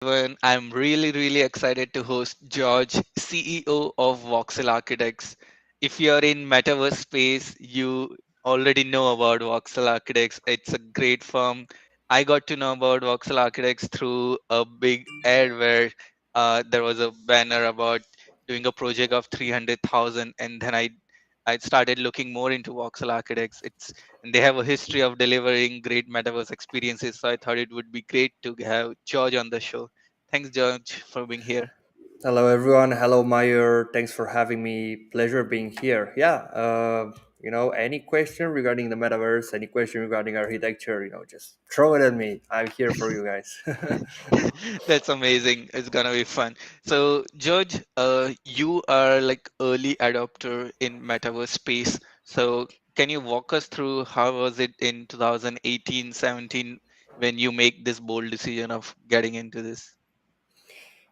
everyone. I'm really excited to host George, CEO of Voxel Architects. If you're in Metaverse space, you already know about Voxel Architects. It's a great firm. I got to know about Voxel Architects through a big ad where there was a banner about doing a project of 300,000, and then I started looking more into Voxel Architects. And they have a history of delivering great metaverse experiences. So I thought it would be great to have George on the show. Thanks, George, for being here. Hello, everyone. Hello, Meyer. Thanks for having me. Pleasure being here. Any question regarding the metaverse, any question regarding architecture, just throw it at me. I'm here for you guys. That's amazing. It's gonna be fun. So, George, you are like early adopter in metaverse space. So, can you walk us through how was it in 2018, 17 when you make this bold decision of getting into this?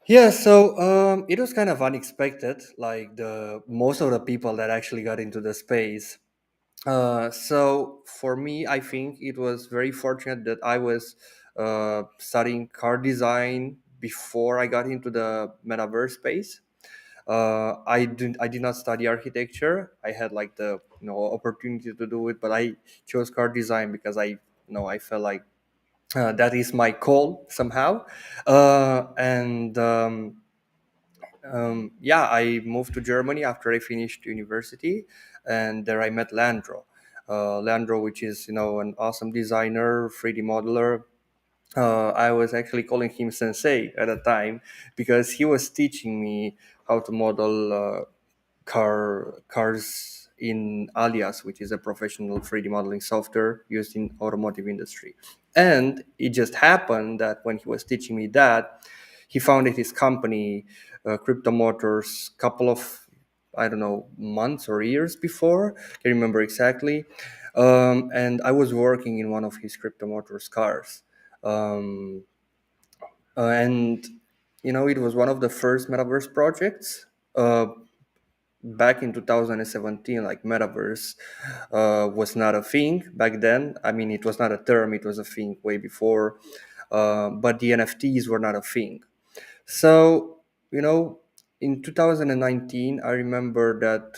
It was kind of unexpected. Like the most of the people that actually got into the space. So for me, I think it was very fortunate that I was studying car design before I got into the metaverse space. I did not study architecture. I had like the opportunity to do it, but I chose car design because I felt like that is my call somehow. And Yeah, I moved to Germany after I finished university, and there I met Landro. Landro, which is an awesome designer, 3D modeler. I was actually calling him sensei at the time because he was teaching me how to model cars in Alias, which is a professional 3D modeling software used in automotive industry. And it just happened that when he was teaching me that, he founded his company, Crypto Motors, couple of I don't know months or years before. Can't remember exactly. And I was working in one of his Crypto Motors cars. Um, and it was one of the first metaverse projects. Back in 2017, like metaverse was not a thing back then. I mean, it was not a term, it was a thing way before. But the NFTs were not a thing. So, you know, in 2019, I remember that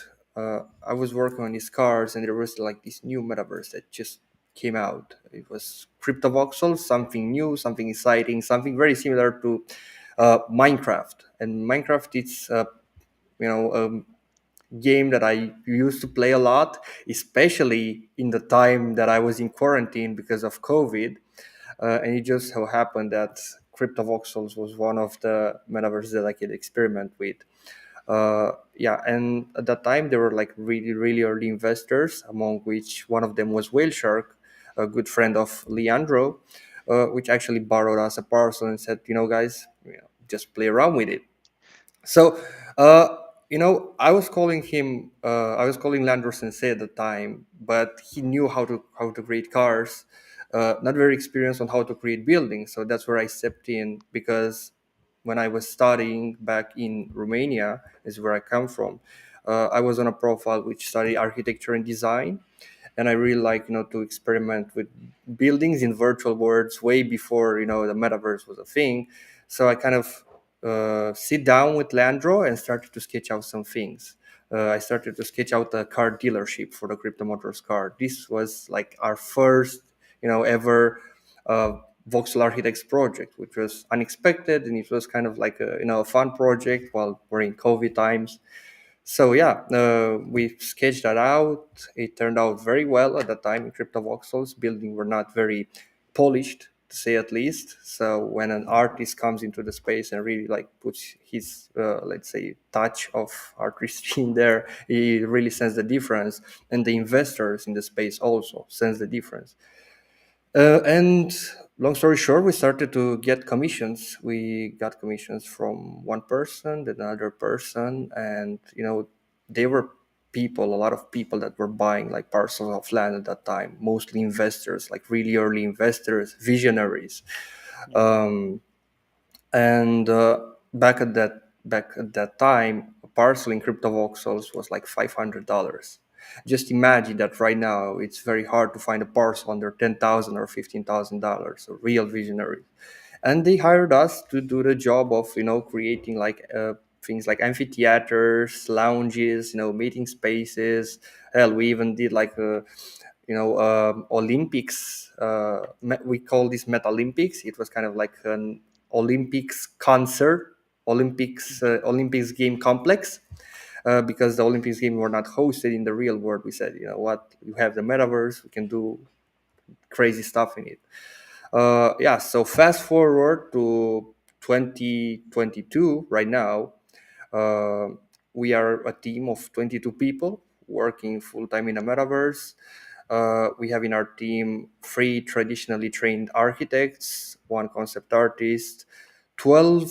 I was working on these cars, and there was like this new metaverse that just came out. It was Crypto Voxel, something new, something exciting, something very similar to Minecraft. And Minecraft, it's a game that I used to play a lot, especially in the time that I was in quarantine because of COVID. And it just so happened that CryptoVoxels was one of the metaverses that I could experiment with. And at that time, there were like really early investors, among which one of them was Whale Shark, a good friend of Leandro, which actually borrowed us a parcel and said, guys, just play around with it. So, I was calling him, I was calling Landro Sensei at the time, but he knew how to create cars, not very experienced on how to create buildings. So that's where I stepped in because when I was studying back in Romania, is where I come from. I was on a profile which studied architecture and design, and I really like to experiment with buildings in virtual worlds way before the metaverse was a thing. So I kind of sit down with Landro and started to sketch out some things. I started to sketch out a car dealership for the Crypto Motors car. This was like our first, ever uh, Voxel Architects project, which was unexpected, and it was kind of like a fun project while we're in COVID times. So yeah, we sketched that out. It turned out very well at the time. In Crypto Voxels building were not very polished, to say at least. So when an artist comes into the space and really like puts his let's say touch of artistry in there, he really sense the difference, and the investors in the space also sense the difference. And long story short, we started to get commissions. We got commissions from one person, then another person, and they were people, a lot of people that were buying like parcels of land at that time, mostly investors, like really early investors, visionaries. Um, and back at that time, a parcel in crypto voxels was like $500. Just imagine that right now it's very hard to find a parcel under $10,000 or $15,000. So real visionary. and they hired us to do the job of creating like things like amphitheaters, lounges, meeting spaces. Hell, we even did like a Olympics. We call this Met Olympics. It was kind of like an Olympics concert, Olympics game complex. Because the Olympics game were not hosted in the real world, we said, you know what, you have the metaverse, we can do crazy stuff in it. Yeah, so fast forward to 2022 right now. uh, we are a team of 22 people working full time in a metaverse. We have in our team three traditionally trained architects, one concept artist, 12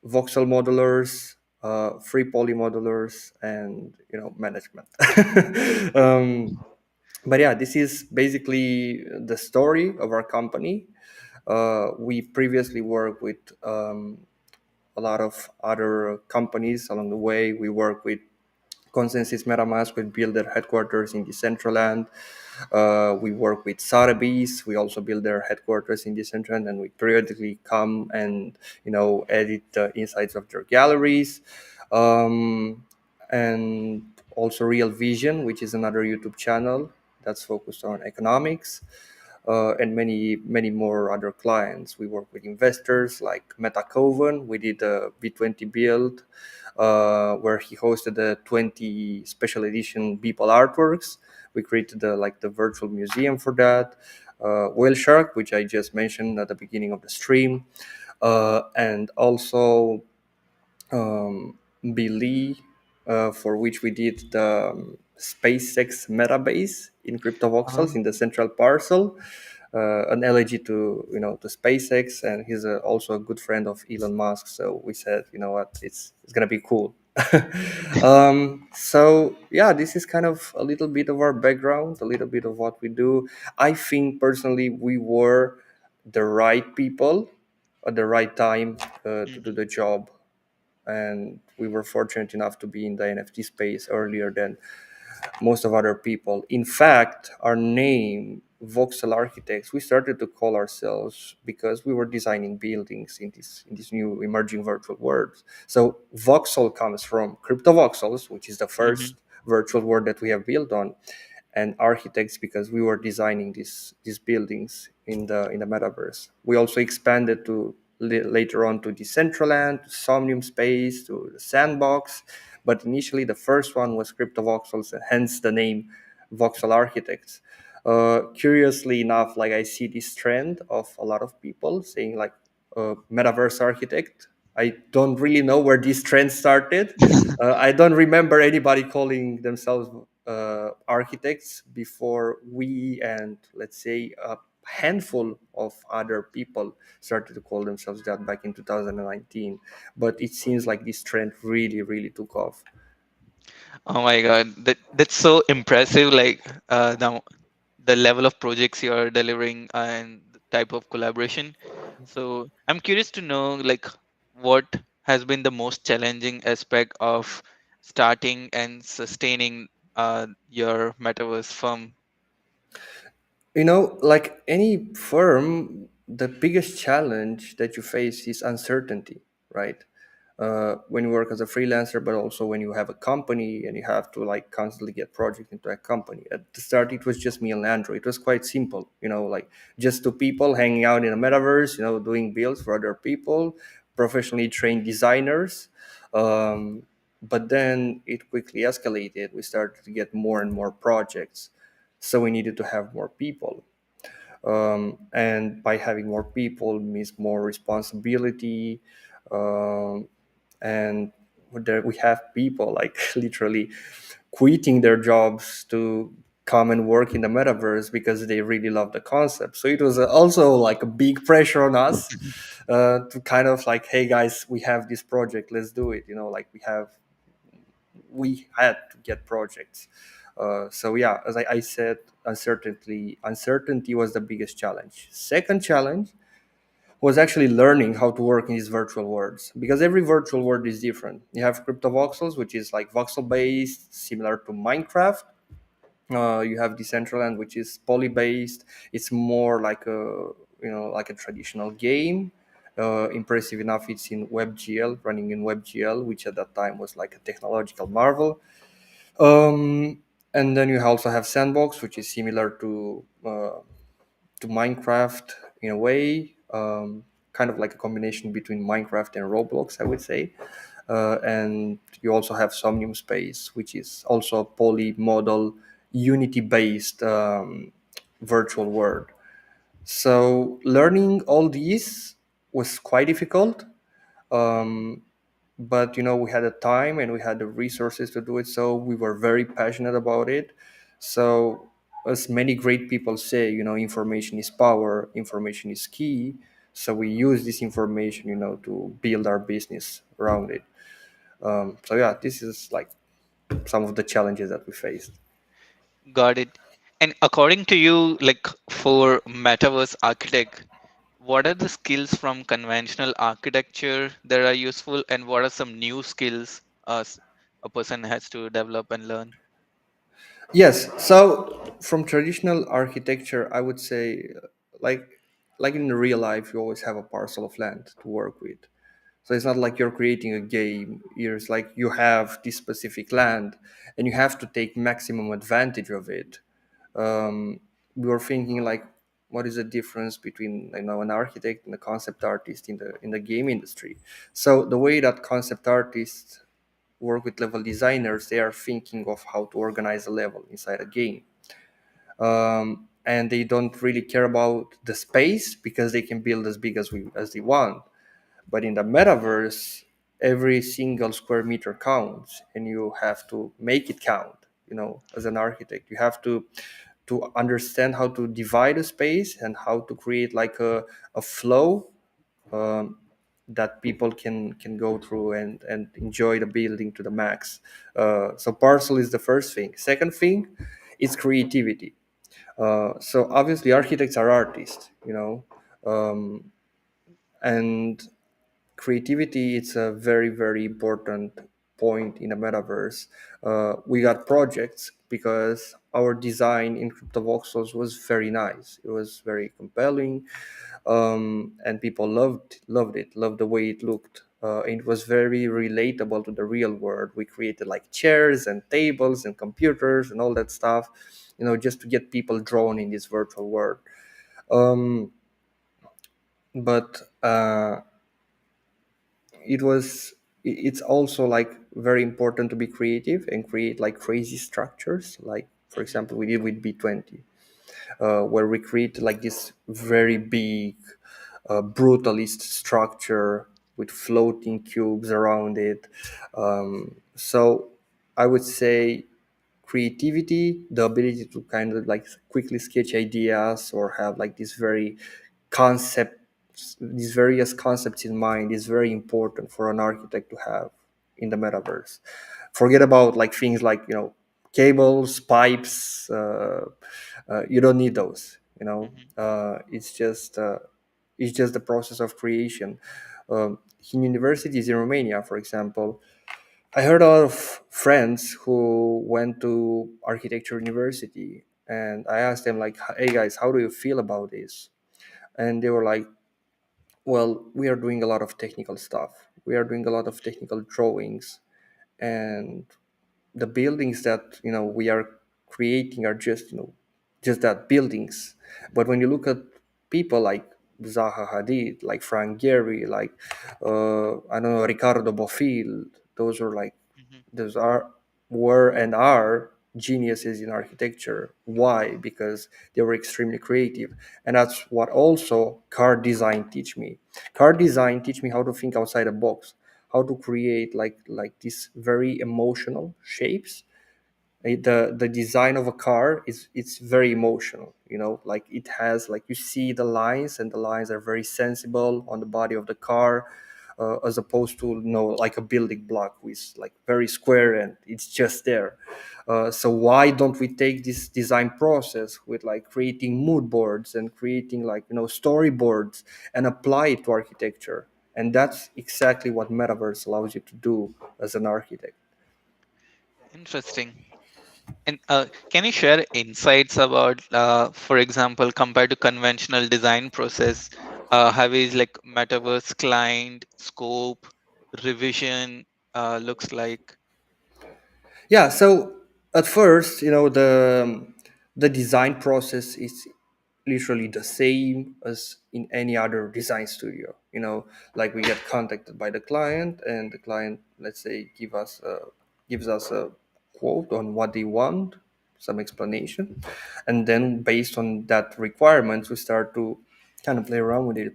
voxel modelers, three poly modelers, and management. um, but yeah, this is basically the story of our company. We previously worked with a lot of other companies along the way. We work with Consensus MetaMask, we build their headquarters in Decentraland. We work with Sotheby's. We also build their headquarters in Decentraland, and we periodically come and edit the insides of their galleries. Um, and also Real Vision, which is another YouTube channel that's focused on economics, and many more other clients. We work with investors like MetaCoven. We did a V20 build where he hosted the 20 special edition Beeple artworks. We created the virtual museum for that. Whale Shark, which I just mentioned at the beginning of the stream, and also Billy, for which we did the SpaceX Metabase in CryptoVoxels in the central parcel, an elegy to to SpaceX, and he's also a good friend of Elon Musk. So we said, you know what, it's gonna be cool. So yeah, this is kind of a little bit of our background, a little bit of what we do. I think personally we were the right people at the right time to do Mhm. the job, and we were fortunate enough to be in the NFT space earlier than most of other people. In fact, our name, Voxel Architects, we started to call ourselves because we were designing buildings in this new emerging virtual world. So Voxel comes from CryptoVoxels, which is the Mhm. first virtual world that we have built on, and architects because we were designing these buildings in the metaverse. We also expanded to later on to Decentraland, to Somnium Space, to the Sandbox, but initially the first one was CryptoVoxels, and hence the name Voxel Architects. Curiously enough, like I see this trend of a lot of people saying like Metaverse Architect. I don't really know where this trend started. I don't remember anybody calling themselves architects before we and let's say a handful of other people started to call themselves that back in 2019. But it seems like this trend really took off. Oh my God, that's so impressive. Like the level of projects you're delivering and the type of collaboration. So I'm curious to know, like, what has been the most challenging aspect of starting and sustaining your metaverse firm. Like any firm, the biggest challenge that you face is uncertainty, right? When you work as a freelancer, but also when you have a company and you have to like constantly get project into a company. At the start, it was just me and Landro. It was quite simple, like just two people hanging out in a metaverse, doing builds for other people, professionally trained designers. Um, but then it quickly escalated. We started to get more and more projects, so we needed to have more people, and by having more people means more responsibility, um, and there we have people like literally quitting their jobs to come and work in the metaverse because they really love the concept. So it was also like a big pressure on us to kind of like, hey guys, we have this project, let's do it. Like we had to get projects. So yeah, as I said, uncertainty was the biggest challenge. Second challenge was actually learning how to work in these virtual worlds, because every virtual world is different. You have crypto voxels, which is like voxel based, similar to Minecraft. You have Decentraland, which is poly based. It's more like a like a traditional game. Impressive enough, it's in WebGL, running in WebGL, which at that time was like a technological marvel. Um, and then you also have Sandbox, which is similar to Minecraft in a way, kind of like a combination between Minecraft and Roblox, I would say. And you also have Somnium Space, which is also a polymodal, Unity-based virtual world. So learning all these was quite difficult, um, but we had the time and we had the resources to do it, so we were very passionate about it. So as many great people say, information is power, information is key. So we use this information, to build our business around it. So yeah, this is like some of the challenges that we faced. Got it. And according to you, like for Metaverse Architect, what are the skills from conventional architecture that are useful, and what are some new skills a person has to develop and learn? Yes. So from traditional architecture, I would say, like like in real life, you always have a parcel of land to work with. So it's not like you're creating a game. It's like you have this specific land, and you have to take maximum advantage of it. We were thinking like, what is the difference between an architect and a concept artist in the game industry? So the way that concept artists work with level designers, they are thinking of how to organize a level inside a game, and they don't really care about the space because they can build as big as they want. But in the metaverse, every single square meter counts, and you have to make it count. As an architect, you have to understand how to divide a space and how to create like a flow, um, that people can go through and enjoy the building to the max. So parcel is the first thing. Second thing is creativity. So obviously architects are artists, and creativity, it's a very very important point in the metaverse. We got projects because our design in CryptoVoxels was very nice, it was very compelling, and people loved the way it looked. It was very relatable to the real world. We created like chairs and tables and computers and all that stuff, just to get people drawn in this virtual world. um, but it was it's also like very important to be creative and create like crazy structures, like for Hmm. example we did with B20, where we create like this very big brutalist structure with floating cubes around it. So I would say creativity, the ability to kind of like quickly sketch ideas or have like this very concept, these various concepts in mind, is very important for an architect to have in the metaverse. Forget about like things like cables, pipes. You don't need those. Hmm. It's just the process of creation. In universities in Romania, for example, I heard a lot of friends who went to architecture university, and I asked them like, "Hey guys, how do you feel about this?" And they were like, "Well, we are doing a lot of technical stuff. We are doing a lot of technical drawings, and the buildings that we are creating are just that, buildings. But when you look at people like Zaha Hadid, like Frank Gehry, like I don't know, Ricardo Bofill, those are like Hmm. those are were and are geniuses in architecture. Why? Because they were extremely creative. And that's what also car design teach me. Car design teach me how to think outside the box, how to create like these very emotional shapes. The design of a car is it's very emotional, like it has, like, you see the lines, and the lines are very sensible on the body of the car, as opposed to like a building block with like very square and it's just there. So why don't we take this design process with like creating mood boards and creating like storyboards and apply it to architecture? And that's exactly what metaverse allows you to do as an architect. Interesting. And can you share insights about, for example, compared to conventional design process? How is like metaverse client scope revision looks like? Yeah, so at first, the design process is literally the same as in any other design studio. Like we get contacted by the client, and the client, let's say, gives us a quote on what they want, some explanation, and then based on that requirements, we start to kind of play around with it,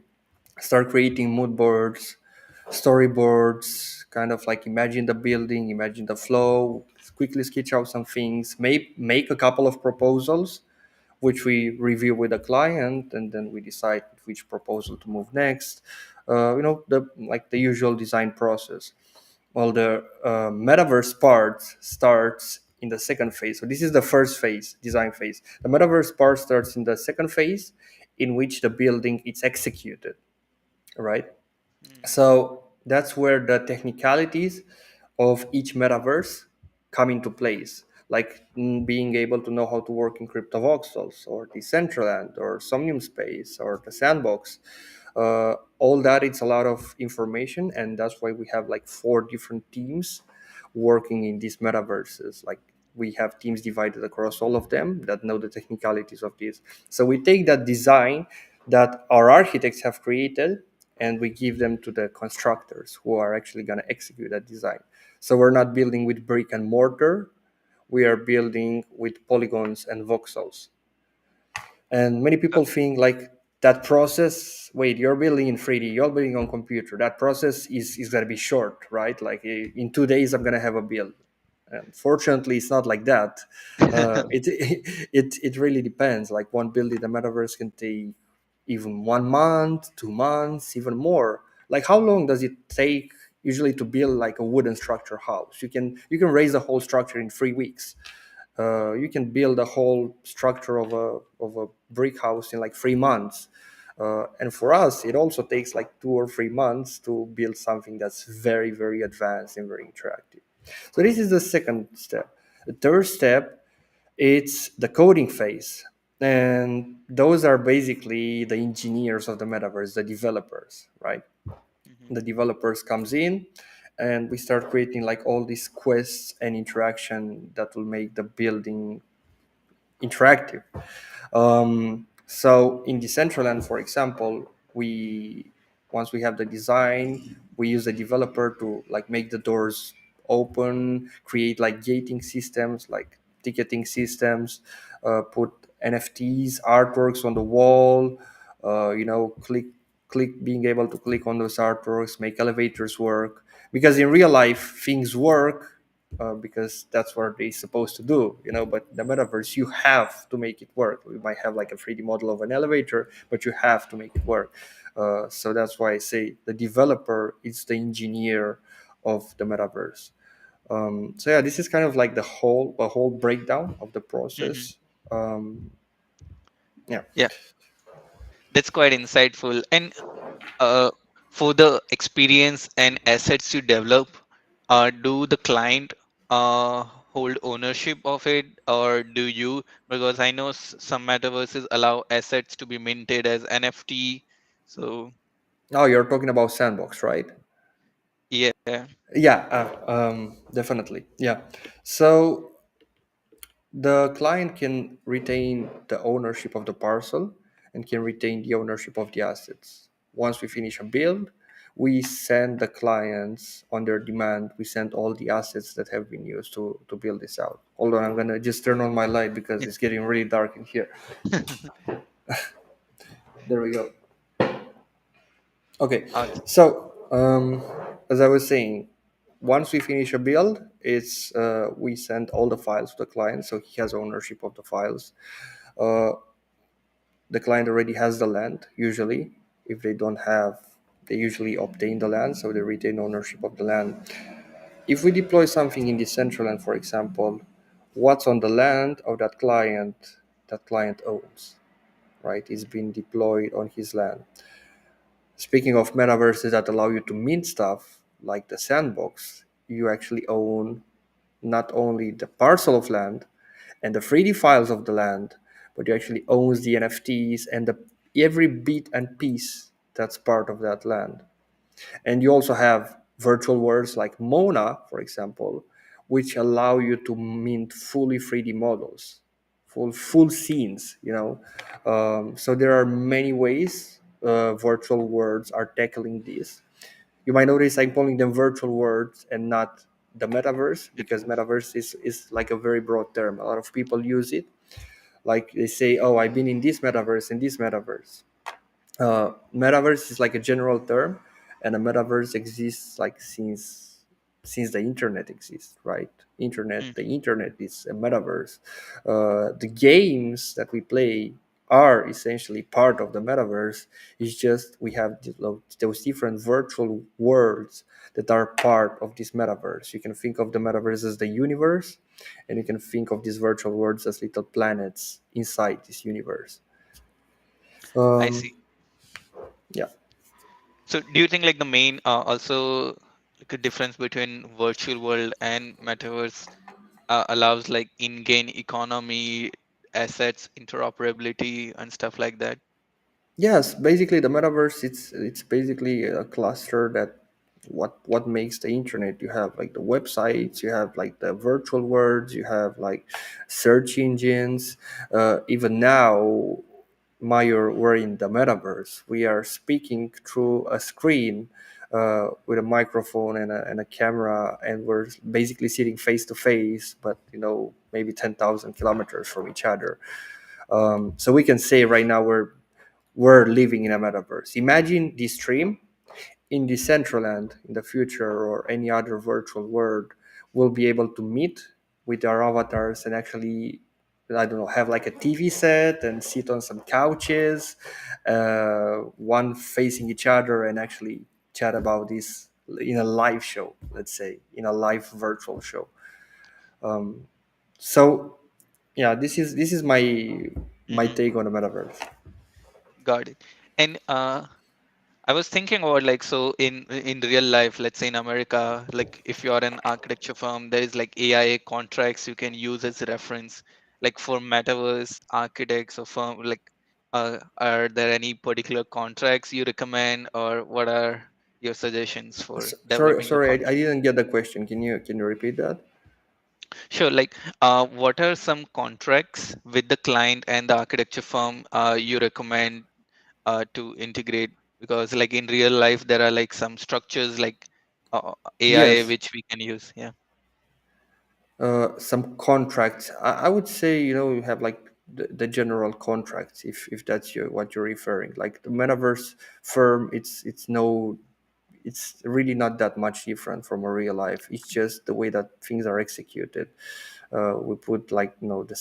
start creating mood boards, storyboards, kind of like imagine the building, imagine the flow, quickly sketch out some things, make a couple of proposals, which we review with the client, and then we decide which proposal to move next. The usual design process. Well, the metaverse part starts in the second phase. So this is the first phase, design phase. The metaverse part starts in the second phase, in which the building is executed, right? Mhm. So that's where the technicalities of each metaverse come into place, like being able to know how to work in CryptoVoxels or Decentraland or Somnium Space or the Sandbox. All that, it's a lot of information, and that's why we have like four different teams working in these metaverses. Like we have teams divided across all of them that know the technicalities of this. So we take that design that our architects have created, and we give them to the constructors who are actually going to execute that design. So we're not building with brick and mortar, we are building with polygons and voxels. And many Uh, people think like that process, wait, you're building in 3D, you're building on computer, that process is going to be short, right? Like in 2 days I'm going to have a build. And fortunately it's not like that. It really depends. Like one build in the metaverse can take even 1 month, 2 months, even more. Like how long does it take usually to build like a wooden structure house? You can raise the whole structure in 3 weeks. You can build a whole structure of a brick house in like 3 months. And for us, it also takes like 2 or 3 months to build something that's very, very advanced and very interactive. So this is the second step. The third step, it's the coding phase. And those are basically the engineers of the metaverse, the developers, right? mhm. The developers comes in, and we start creating like all these quests and interaction that will make the building interactive. So in Decentraland, for example, we once we have the design, we use the developer to like make the doors open, create like gating systems, like ticketing systems, put NFTs, artworks on the wall, click being able to click on those artworks, make elevators work. Because in real life, things work because that's what they're supposed to do, But the metaverse, you have to make it work. We might have like a 3D model of an elevator, but you have to make it work. So that's why I say the developer is the engineer of the metaverse. So yeah, this is kind of like the whole breakdown of the Mhm. process. Um, yeah. Yeah, that's quite insightful. And uh, for the experience and assets you develop, do the client hold ownership of it, or do you? Because I know some metaverses allow assets to be minted as NFT. So Now you're talking about Sandbox, right? yeah. Yeah, definitely. Yeah. So the client can retain the ownership of the parcel and can retain the ownership of the assets. Once we finish a build, we send the clients on their demand, we send all the assets that have been used to build this out. Hold on, I'm gonna just turn on my light because it's getting really dark in here. There we go. Okay, Uh, so as I was saying, once we finish a build, it's we send all the files to the client, so he has ownership of the files. Uh, the client already has the land usually. If they don't have, they usually obtain the land, so they retain ownership of the land. If we deploy something in the central land, for example, what's on the land of that client owns, right? It's been deployed on his land. Speaking of metaverses that allow you to mint stuff like the sandbox, you actually own not only the parcel of land and the 3D files of the land, but you actually owns the NFTs and every bit and piece. that's part of that land. And you also have virtual worlds like Mona, for example, which allow you to mint fully 3D models, full scenes. So there are many ways virtual worlds are tackling this. You might notice I'm calling them virtual worlds and not the metaverse, because Metaverse. metaverse is like a very broad term. A lot of people use it. Like they say, oh, I've been in this metaverse, in this metaverse. Metaverse is like a general term, and a metaverse exists like since the internet exists, right? The Mhm. internet is a metaverse. The games that we play are essentially part of the metaverse. It's just we have those different virtual worlds that are part of this metaverse. You can think of the metaverse as the universe, and you can think of these virtual worlds as little planets inside this universe. I um, see. yeah. So do you think like the main also like a difference between virtual world and metaverse allows like in-game economy, assets, interoperability, and stuff like that? Yes, basically the metaverse, it's basically a cluster that what makes the internet. You have like the websites, you have like the virtual worlds, you have like search engines. Even now, Mayor, we're in the metaverse. We are speaking through a screen with a microphone and a camera, and we're basically sitting face to face, but maybe 10,000 kilometers from each other. So we can say right now we're living in a metaverse. Imagine this stream in Decentraland in the future, or any other virtual world, we'll be able to meet with our avatars and actually, I don't know, have like a TV set and sit on some couches, one facing each other, and actually chat about this in a live show, let's say, in a live virtual show. Um, so yeah, this is my Hmm. take on the metaverse. Got it. And I was thinking about like so in real life, let's say in America, like if you're an architecture firm, there is like AIA contracts you can use as a reference. Like for metaverse architects or firm, like are there any particular contracts you recommend, or what are your suggestions for Sorry, developing a sorry, I contract? didn't get the question. Can you repeat that? Sure. Like, what are some contracts with the client and the architecture firm you recommend to integrate? Because like in real life there are like some structures like AIA Yes, which we can use. Yeah. some contracts. I would say you have like the general contracts, if that's what you're referring. Like the metaverse firm, it's really not that much different from a real life. It's just the way that things are executed. We put like the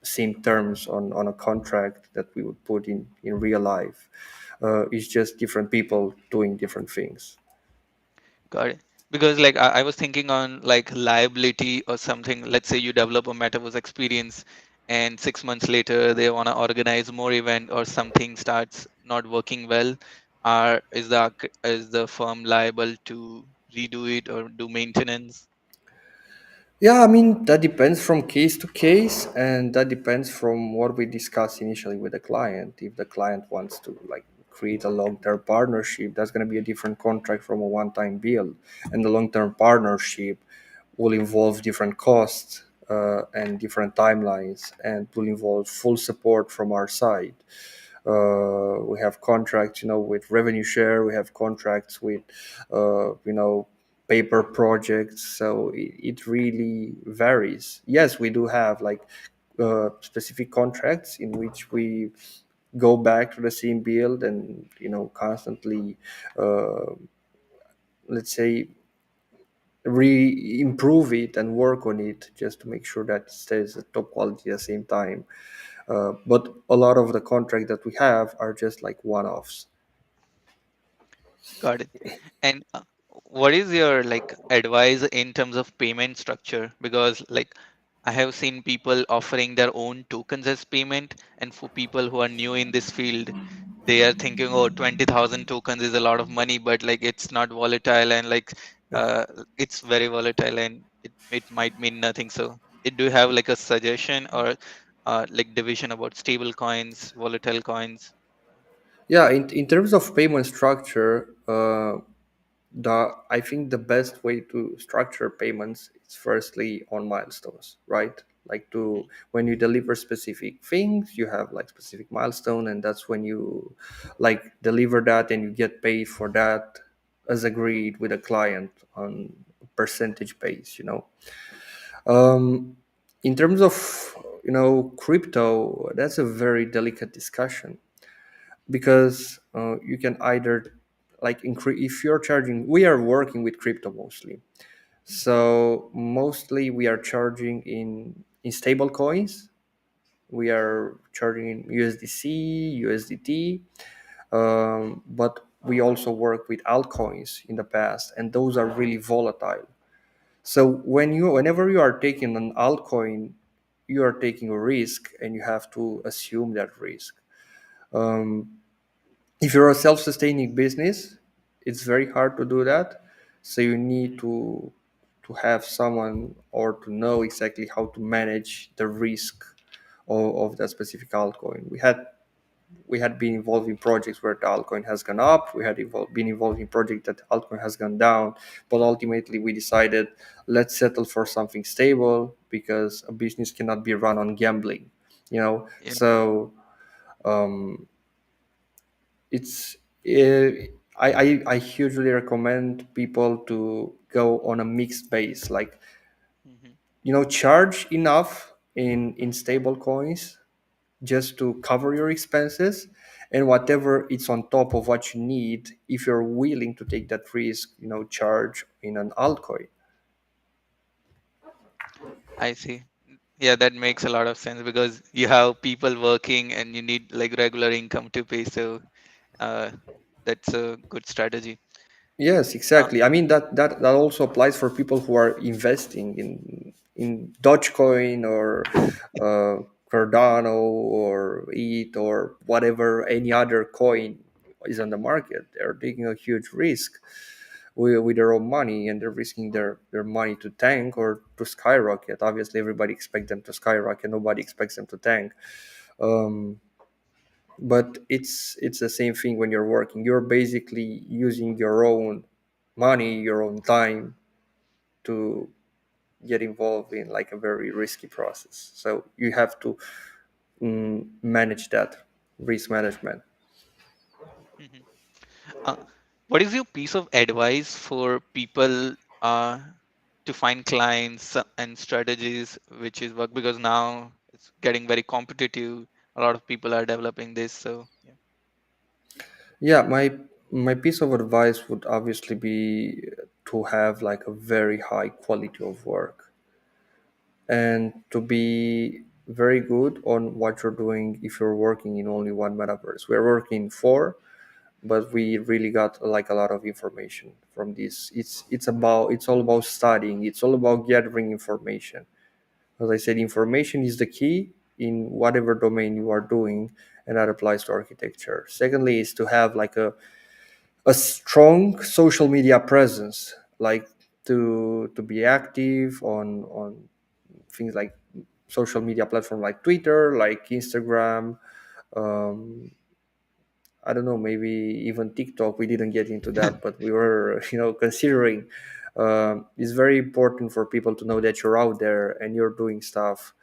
same terms on a contract that we would put in real life. It's just different people doing different things. Got it. Because like I was thinking on like liability or something. Let's say you develop a metaverse experience, and 6 months later they want to organize more event or something starts not working well. Is the firm liable to redo it or do maintenance? Yeah, I mean, that depends from case to case, and that depends from what we discussed initially with the client. If the client wants to like create a long-term partnership, that's going to be a different contract from a one-time bill, and the long-term partnership will involve different costs and different timelines, and will involve full support from our side. We have contracts, with revenue share. We have contracts with, paper projects. So it really varies. Yes, we do have like specific contracts in which we go back to the same build and constantly, uh, let's say, improve it and work on it just to make sure that it stays at top quality at the same time. But a lot of the contract that we have are just like one-offs. Got it. And what is your like advice in terms of payment structure? Because like I have seen people offering their own tokens as payment, and for people who are new in this field, they are thinking, oh, 20,000 tokens is a lot of money, but like it's not volatile, and like uh, it's very volatile, and it might mean nothing. So, do you have like a suggestion or like division about stable coins, volatile coins? Yeah, in terms of payment structure, I think the best way to structure payments is firstly on milestones, right? Like to Mhm. when you deliver specific things, you have like specific milestone, and that's when you like deliver that and you get paid for that as agreed with a client on percentage base, you know. Um, in terms of crypto, that's a very delicate discussion because you can either like increase if you're charging. We are working with crypto mostly, so mostly we are charging in stable coins. We are charging in USDC, USDT, but we also work with altcoins in the past, and those are really volatile. So whenever you are taking an altcoin, you are taking a risk, and you have to assume that risk. Um, if you're a self-sustaining business, it's very hard to do that. So you need Mhm. to have someone or to know exactly how to manage the risk of that specific altcoin. We had been involved in projects where the altcoin has gone up. We had been involved in projects that altcoin has gone down. But ultimately, we decided let's settle for something stable because a business cannot be run on gambling. You know, Yeah. so um, it's I hugely recommend people to go on a mixed base, like Mhm. charge enough in stable coins just to cover your expenses, and whatever it's on top of what you need, if you're willing to take that risk, charge in an altcoin. I see. Yeah, that makes a lot of sense because you have people working and you need like regular income to pay. So uh, that's a good strategy. Yes, Uh, exactly. I mean that also applies for people who are investing in Dogecoin or Cardano or ETH or whatever any other coin is on the market. They're taking a huge risk with their own money, and they're risking their money to tank or to skyrocket. Obviously, everybody expects them to skyrocket. Nobody expects them to tank. Um, but it's the same thing when you're working. You're basically using your own money, your own time to get involved in like a very risky process, so you have to manage that risk management. mhm. Uh, what is your piece of advice for people to find clients and strategies which is work because now it's getting very competitive. A lot of people are developing this. So yeah. Yeah, my piece of advice would obviously be to have like a very high quality of work and to be very good on what you're doing. If you're working in only one metaverse, we're working four, but we really got like a lot of information from this. It's all about studying. It's all about gathering information. As I said, information is the key in whatever domain you are doing, and that applies to architecture. Secondly, is to have like a strong social media presence, like to be active on things like social media platform like Twitter, like Instagram. um, I don't know, maybe even TikTok. We didn't get into that, but we were, considering. It's very important for people to know that you're out there and you're doing stuff,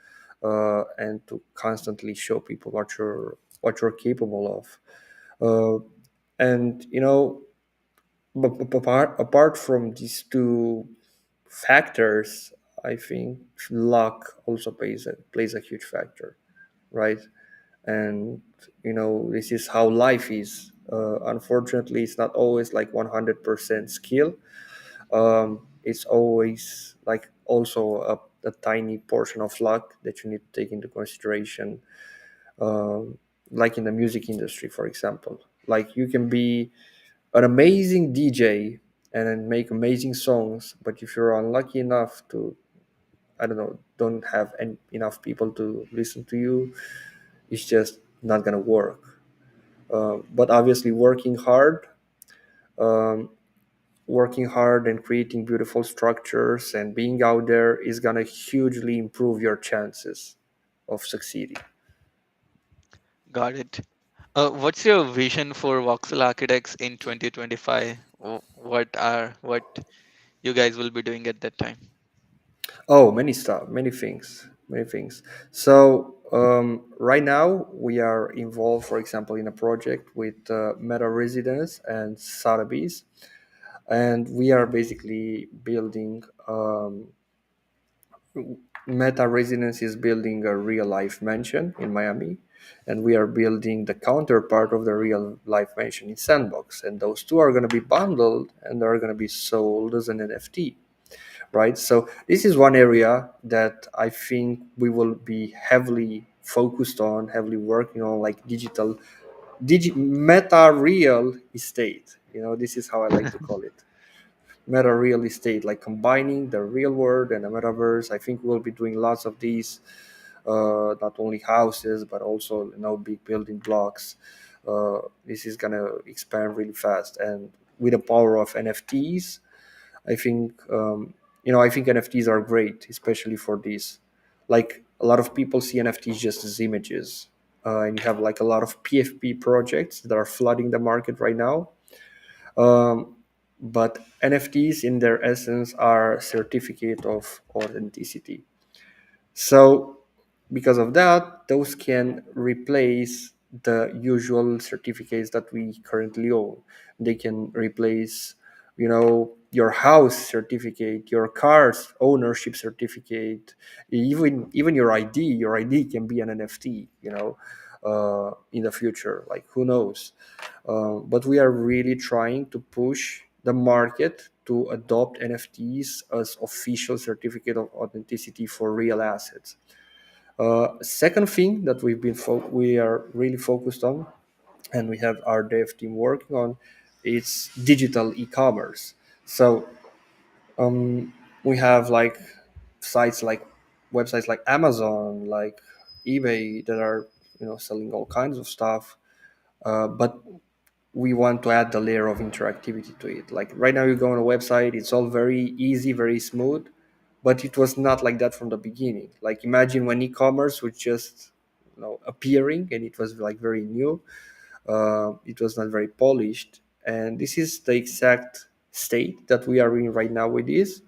and to constantly show people what you're capable of. And apart from these two factors, I think luck also plays a huge factor, right? And this is how life is. Unfortunately, it's not always like 100% skill. It's always like also a tiny portion of luck that you need to take into consideration. um, like in the music industry, for example, like you can be an amazing DJ and then make amazing songs, but if you're unlucky enough to, I don't know, don't have enough people to listen to you, it's just not gonna work. But obviously, um, working hard and creating beautiful structures and being out there is gonna hugely improve your chances of succeeding. Got it. What's your vision for Voxel Architects in 2025? What you guys will be doing at that time? Oh, many stuff, many things, many things. So right now we are involved, for example, in a project with Meta Residence and Sotheby's, and we are basically building. Meta Residence is building a real life mansion in Miami, and we are building the counterpart of the real life mansion in Sandbox. And those two are going to be bundled and are going to be sold as an NFT, right? So this is one area that I think we will be heavily focused on, heavily working on, like meta real estate. This is how I like to call it, meta real estate, like combining the real world and the metaverse. I think we'll be doing lots of these, not only houses but also big building blocks. This is gonna expand really fast, and with the power of NFTs, I think I think NFTs are great, especially for these. Like a lot of people see NFTs just as images, and you have like a lot of PFP projects that are flooding the market right now. um, but NFTs, in their essence, are certificate of authenticity. So, because of that, those can replace the usual certificates that we currently own. They can replace, your house certificate, your car's ownership certificate, even your ID. Your ID can be an NFT. In the future, like who knows? But we are really trying to push the market to adopt NFTs as official certificate of authenticity for real assets. Second thing that we are really focused on, and we have our dev team working on, is digital e-commerce. So we have like sites like websites like Amazon, like eBay, that are selling all kinds of stuff. But we want to add the layer of interactivity to it. Like right now, you go on a website, it's all very easy, very smooth, but it was not like that from the beginning. Like imagine when e-commerce was just appearing and it was like very new. It was not very polished, and this is the exact state that we are in right now with this.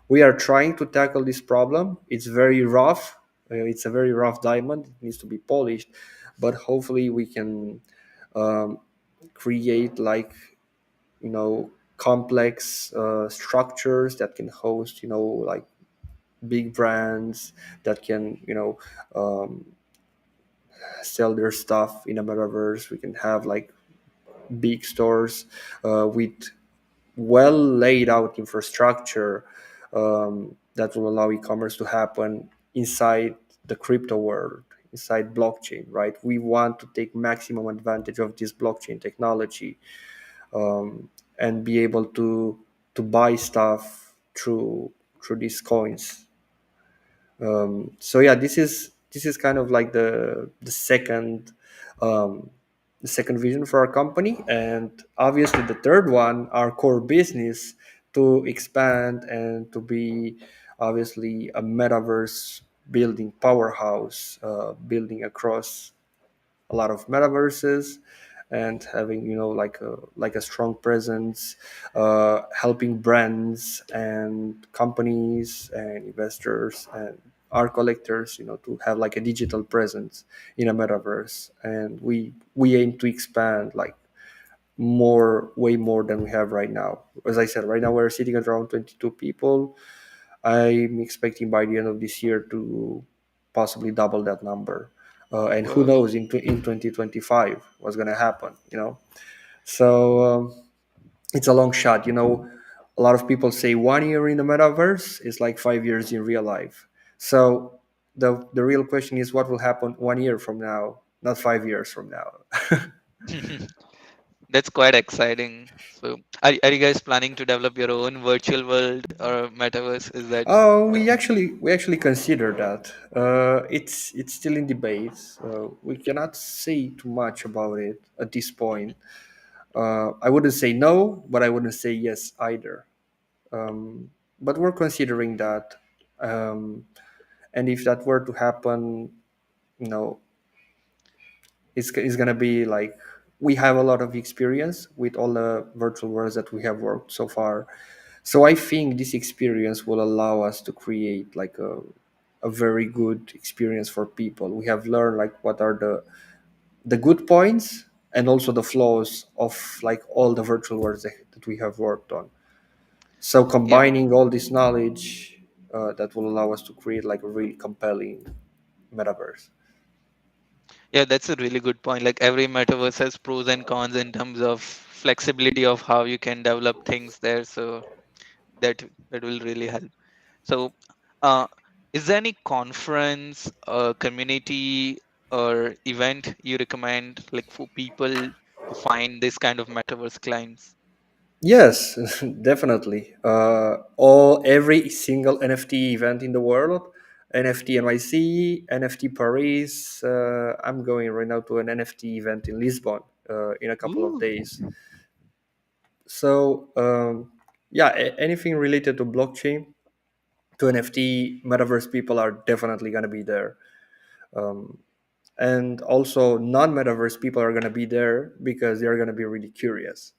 We are trying to tackle this problem. It's very rough. It's a very rough diamond. It needs to be polished, but hopefully we can um, create like complex structures that can host like big brands that can um, sell their stuff in a metaverse. We can have like big stores with well laid out infrastructure that will allow e-commerce to happen inside the crypto world, inside blockchain, right? We want to take maximum advantage of this blockchain technology, and be able to buy stuff through these coins. So yeah, this is kind of like um, the second vision for our company, and obviously the third one, our core business, to expand and to be obviously a metaverse building powerhouse, building across a lot of metaverses, and having like a strong presence, helping brands and companies and investors and art collectors to have like a digital presence in a metaverse. And we aim to expand like way more than we have right now. As I said, right now we're sitting at around 22 people. I'm expecting by the end of this year to possibly double that number. And who Wow. knows in 2025 what's going to happen, So it's a long shot. A lot of people say 1 year in the metaverse is like 5 years in real life. So the real question is what will happen 1 year from now, not 5 years from now. That's quite exciting. So, are you guys planning to develop your own virtual world or metaverse? Is that Oh, the we actually consider that. It's still in debate. We cannot say too much about it at this point. I wouldn't say no, but I wouldn't say yes either. But we're considering that, um, and if that were to happen, you know, It's gonna be like we have a lot of experience with all the virtual worlds that we have worked so far. So I think this experience will allow us to create like a very good experience for people. We have learned like what are the good points and also the flaws of like all the virtual worlds that we have worked on. So Yeah, combining all this knowledge that will allow us to create like a really compelling metaverse. yeah, that's a really good point. Like every metaverse has pros and cons in terms of flexibility of how you can develop things there. So that that will really help. So, uh, is there any conference, community, or event you recommend, like for people to find this kind of metaverse clients? Yes, definitely. All every single NFT event in the world, NFT NYC, NFT Paris. I'm going right now to an NFT event in Lisbon in a couple of Ooh. days. So yeah, anything related to blockchain, to NFT, metaverse people are definitely going to be there. Um, and also non-metaverse people are going to be there because they're going to be really curious.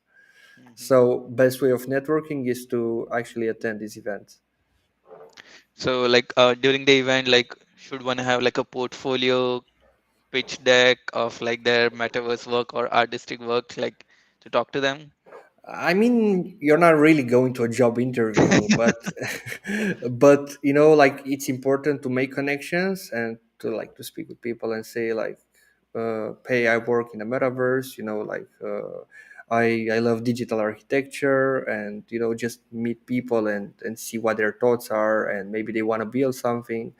Mhm. So best way of networking is to actually attend these events. So, like during the event, like should one have like a portfolio pitch deck of like their metaverse work or artistic work, like to talk to them? I mean, you're not really going to a job interview, but but you know, like it's important to make connections and to like to speak with people and say like, "Hey, I work in the metaverse." You know, like I love digital architecture, and you know, just meet people and see what their thoughts are, and maybe they want to build something.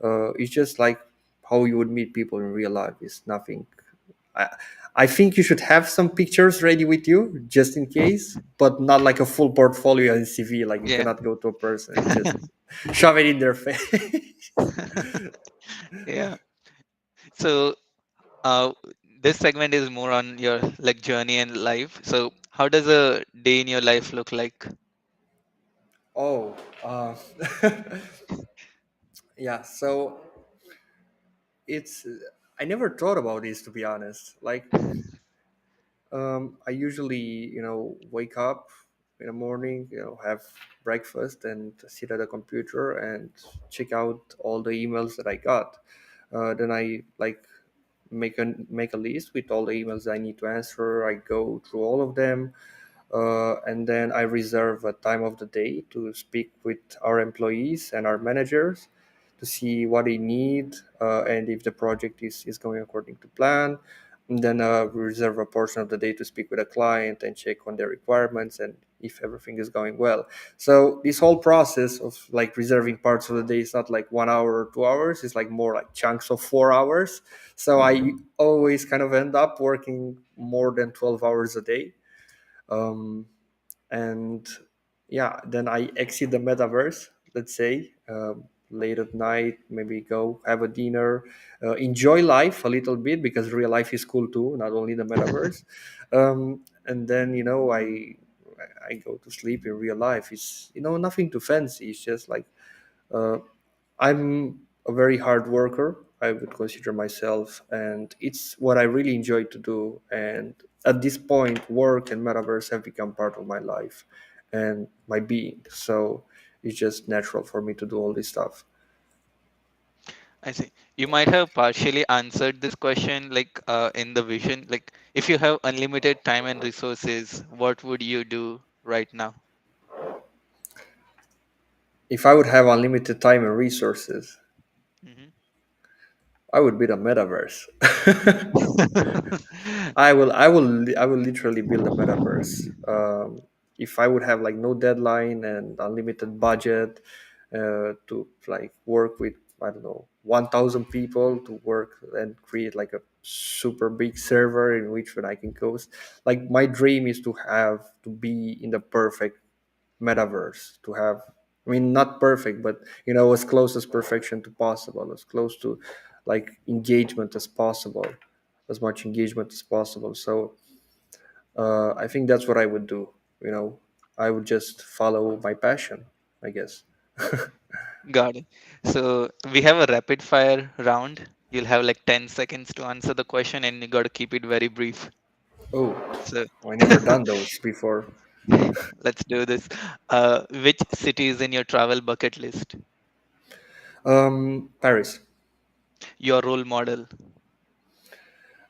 It's just like how you would meet people in real life. It's nothing. I, I think you should have some pictures ready with you just in case, but not like a full portfolio and CV. Like you Yeah. cannot go to a person and just shove it in their face. Yeah. So, uh, this segment is more on your like journey and life. So, how does a day in your life look like? Oh, uh, yeah. So it's I never thought about this, to be honest. Like I usually, you know, wake up in the morning, you know, have breakfast and sit at a computer and check out all the emails that I got. Then I like make a list with all the emails I need to answer. I go through all of them, and then I reserve a time of the day to speak with our employees and our managers to see what they need and if the project is going according to plan. And then we reserve a portion of the day to speak with a client and check on their requirements and if everything is going well. So this whole process of like reserving parts of the day is not like 1 hour or 2 hours. It's like more like chunks of 4 hours. So I always kind of end up working more than 12 hours a day. Um, and yeah, then I exit the metaverse, let's say, late at night, maybe go have a dinner, enjoy life a little bit because real life is cool too, not only the metaverse. And then you know I go to sleep in real life. It's you know nothing too fancy. It's just like uh, I'm a very hard worker. I would consider myself, and it's what I really enjoy to do. And at this point, work and metaverse have become part of my life and my being. So it's just natural for me to do all this stuff. I see. You might have partially answered this question, like in the vision. Like, if you have unlimited time and resources, what would you do right now? If I would have unlimited time and resources, Hmm. I would be the metaverse. I will literally build a metaverse. If I would have like no deadline and unlimited budget to like work with I don't know 1,000 people to work and create like a super big server in which when I can host. Like my dream is to have to be in the perfect metaverse to have. I mean, not perfect, but you know, as close as perfection to possible, as close to like engagement as possible, as much engagement as possible. So I think that's what I would do. You know, I would just follow my passion, I guess. Got it. So we have a rapid fire round. You'll have like 10 seconds to answer the question, and you got to keep it very brief. Oh, So I never done those before. let's do this. Which city is in your travel bucket list? Paris. Your role model?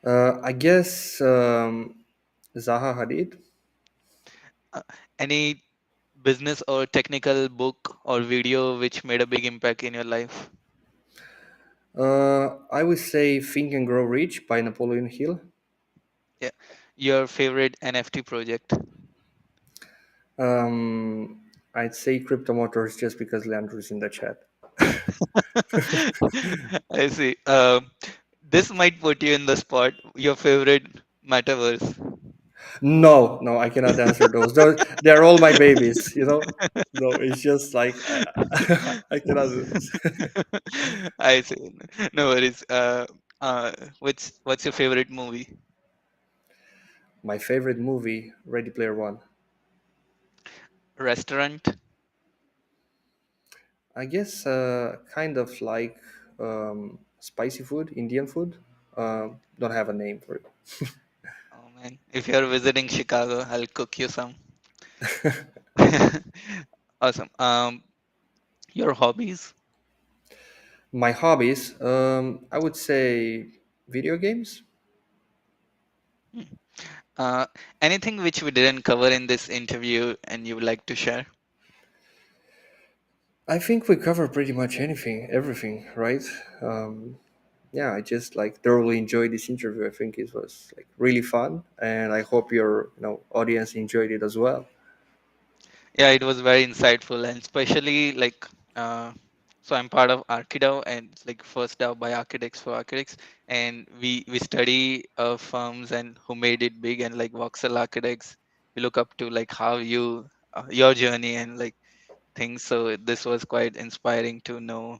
I guess Zaha Hadid. Uh, any business or technical book or video which made a big impact in your life? I would say Think and Grow Rich by Napoleon Hill. Yeah. Your favorite NFT project? I'd say Crypto Motors just because Leandro is in the chat. I see. This might put you in the spot. Your favorite metaverse? No, no, I cannot answer those. They're all my babies, you know. No, it's just like I cannot do this. I see. No worries. What's your favorite movie? My favorite movie, Ready Player One. Restaurant? I guess kind of like spicy food, Indian food. Don't have a name for it. Oh man, if you're visiting Chicago, I'll cook you some. Awesome. Your hobbies? My hobbies, I would say video games. Hmm. Uh, anything which we didn't cover in this interview and you would like to share? I think we cover pretty much anything, everything, right? Um, yeah, I just like thoroughly enjoyed this interview. I think it was like really fun, and I hope your audience enjoyed it as well. Yeah, it was very insightful, and especially like, uh, so I'm part of Archidao, and it's like first DAO by Architects for Architects, and we study firms and who made it big, and like Voxel Architects, we look up to like how your journey and like things. So this was quite inspiring to know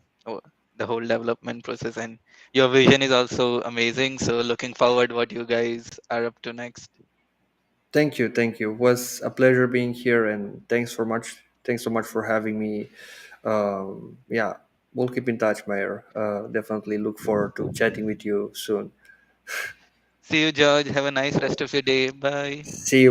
the whole development process, and your vision is also amazing. So looking forward what you guys are up to next. Thank you, thank you. It was a pleasure being here, and thanks so much. Thanks so much for having me. Yeah, we'll keep in touch, Mayor. Definitely look forward to chatting with you soon. See you, George. Have a nice rest of your day. Bye. See you.